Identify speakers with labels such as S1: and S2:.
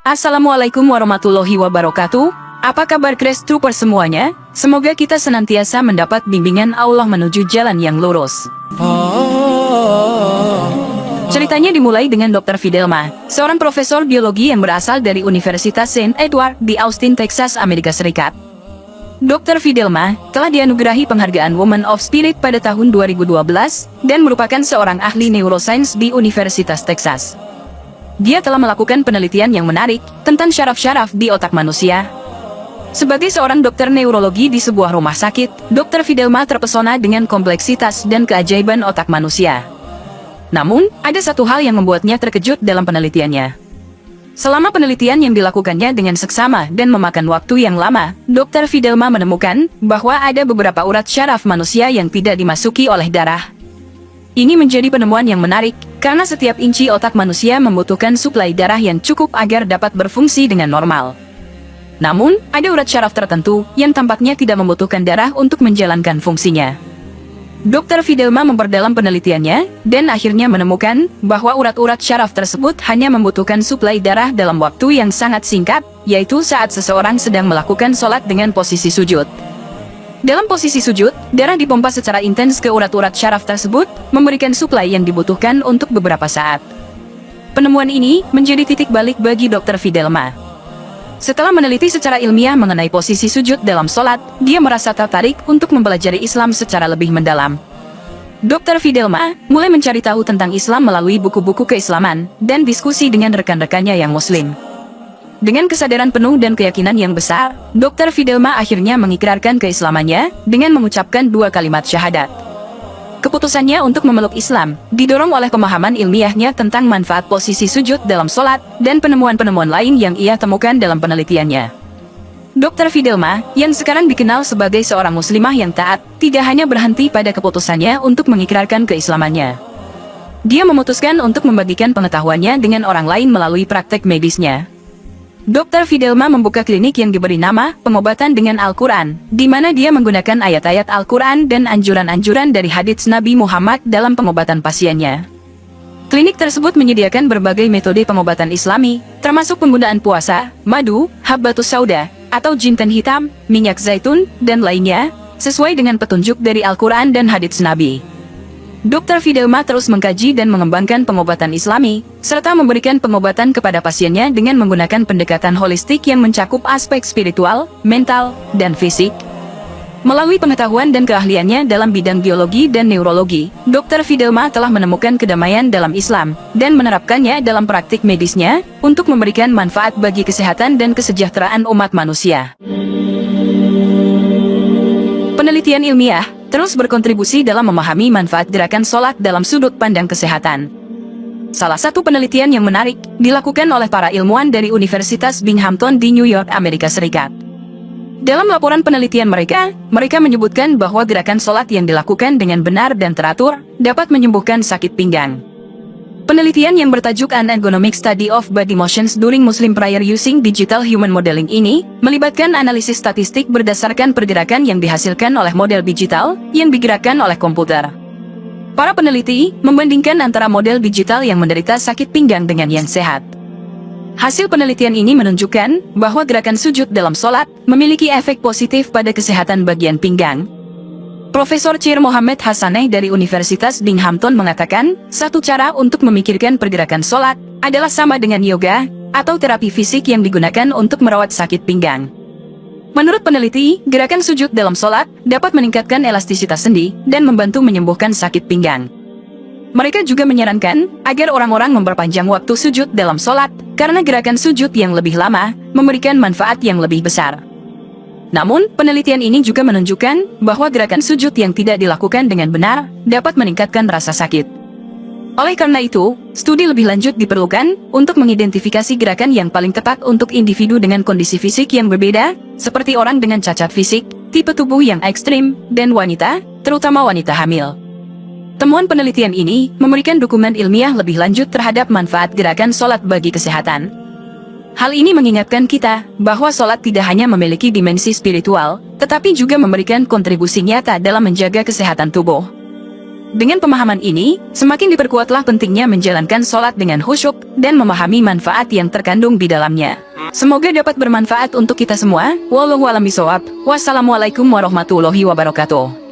S1: Assalamualaikum warahmatullahi wabarakatuh. Apa kabar Crash Troopers semuanya? Semoga kita senantiasa mendapat bimbingan Allah menuju jalan yang lurus. Ceritanya dimulai dengan Dr. Fidelma, seorang profesor biologi yang berasal dari Universitas St. Edward di Austin, Texas, Amerika Serikat. Dr. Fidelma telah dianugerahi penghargaan Woman of Spirit pada tahun 2012 dan merupakan seorang ahli neuroscience di Universitas Texas. Dia telah melakukan penelitian yang menarik tentang syaraf-syaraf di otak manusia. Sebagai seorang dokter neurologi di sebuah rumah sakit, Dr. Fidelma terpesona dengan kompleksitas dan keajaiban otak manusia. Namun, ada satu hal yang membuatnya terkejut dalam penelitiannya. Selama penelitian yang dilakukannya dengan seksama dan memakan waktu yang lama, Dr. Fidelma menemukan bahwa ada beberapa urat syaraf manusia yang tidak dimasuki oleh darah. Ini menjadi penemuan yang menarik, karena setiap inci otak manusia membutuhkan suplai darah yang cukup agar dapat berfungsi dengan normal. Namun, ada urat syaraf tertentu yang tampaknya tidak membutuhkan darah untuk menjalankan fungsinya. Dr. Fidelma memperdalam penelitiannya, dan akhirnya menemukan bahwa urat-urat syaraf tersebut hanya membutuhkan suplai darah dalam waktu yang sangat singkat, yaitu saat seseorang sedang melakukan sholat dengan posisi sujud. Dalam posisi sujud, darah dipompa secara intens ke urat-urat syaraf tersebut, memberikan suplai yang dibutuhkan untuk beberapa saat. Penemuan ini menjadi titik balik bagi Dr. Fidelma. Setelah meneliti secara ilmiah mengenai posisi sujud dalam sholat, dia merasa tertarik untuk mempelajari Islam secara lebih mendalam. Dr. Fidelma mulai mencari tahu tentang Islam melalui buku-buku keislaman dan diskusi dengan rekan-rekannya yang Muslim. Dengan kesadaran penuh dan keyakinan yang besar, Dr. Fidelma akhirnya mengikrarkan keislamannya dengan mengucapkan 2 kalimat syahadat. Keputusannya untuk memeluk Islam didorong oleh pemahaman ilmiahnya tentang manfaat posisi sujud dalam sholat dan penemuan-penemuan lain yang ia temukan dalam penelitiannya. Dr. Fidelma, yang sekarang dikenal sebagai seorang muslimah yang taat, tidak hanya berhenti pada keputusannya untuk mengikrarkan keislamannya. Dia memutuskan untuk membagikan pengetahuannya dengan orang lain melalui praktek medisnya. Dr. Fidelma membuka klinik yang diberi nama Pengobatan dengan Al-Quran, di mana dia menggunakan ayat-ayat Al-Quran dan anjuran-anjuran dari hadits Nabi Muhammad dalam pengobatan pasiennya. Klinik tersebut menyediakan berbagai metode pengobatan Islami, termasuk penggunaan puasa, madu, habbatus sauda, atau jintan hitam, minyak zaitun, dan lainnya, sesuai dengan petunjuk dari Al-Quran dan hadits Nabi. Dr. Fidelma terus mengkaji dan mengembangkan pengobatan Islami, serta memberikan pengobatan kepada pasiennya dengan menggunakan pendekatan holistik yang mencakup aspek spiritual, mental, dan fisik. Melalui pengetahuan dan keahliannya dalam bidang biologi dan neurologi, Dr. Fidelma telah menemukan kedamaian dalam Islam, dan menerapkannya dalam praktik medisnya, untuk memberikan manfaat bagi kesehatan dan kesejahteraan umat manusia. Penelitian ilmiah terus berkontribusi dalam memahami manfaat gerakan sholat dalam sudut pandang kesehatan. Salah satu penelitian yang menarik dilakukan oleh para ilmuwan dari Universitas Binghamton di New York, Amerika Serikat. Dalam laporan penelitian mereka menyebutkan bahwa gerakan sholat yang dilakukan dengan benar dan teratur dapat menyembuhkan sakit pinggang. Penelitian yang bertajuk An Ergonomic Study of Body Motions During Muslim Prayer Using Digital Human Modeling ini melibatkan analisis statistik berdasarkan pergerakan yang dihasilkan oleh model digital yang digerakkan oleh komputer. Para peneliti membandingkan antara model digital yang menderita sakit pinggang dengan yang sehat. Hasil penelitian ini menunjukkan bahwa gerakan sujud dalam sholat memiliki efek positif pada kesehatan bagian pinggang. Profesor Chair Mohammed Hassaneh dari Universitas Binghamton mengatakan, satu cara untuk memikirkan pergerakan sholat adalah sama dengan yoga atau terapi fisik yang digunakan untuk merawat sakit pinggang. Menurut peneliti, gerakan sujud dalam sholat dapat meningkatkan elastisitas sendi dan membantu menyembuhkan sakit pinggang. Mereka juga menyarankan agar orang-orang memperpanjang waktu sujud dalam sholat karena gerakan sujud yang lebih lama memberikan manfaat yang lebih besar. Namun, penelitian ini juga menunjukkan bahwa gerakan sujud yang tidak dilakukan dengan benar dapat meningkatkan rasa sakit. Oleh karena itu, studi lebih lanjut diperlukan untuk mengidentifikasi gerakan yang paling tepat untuk individu dengan kondisi fisik yang berbeda, seperti orang dengan cacat fisik, tipe tubuh yang ekstrim, dan wanita, terutama wanita hamil. Temuan penelitian ini memberikan dokumen ilmiah lebih lanjut terhadap manfaat gerakan sholat bagi kesehatan. Hal ini mengingatkan kita bahwa sholat tidak hanya memiliki dimensi spiritual, tetapi juga memberikan kontribusi nyata dalam menjaga kesehatan tubuh. Dengan pemahaman ini, semakin diperkuatlah pentingnya menjalankan sholat dengan khusyuk dan memahami manfaat yang terkandung di dalamnya. Semoga dapat bermanfaat untuk kita semua. Wallahu a'lam bishawab. Wassalamualaikum warahmatullahi wabarakatuh.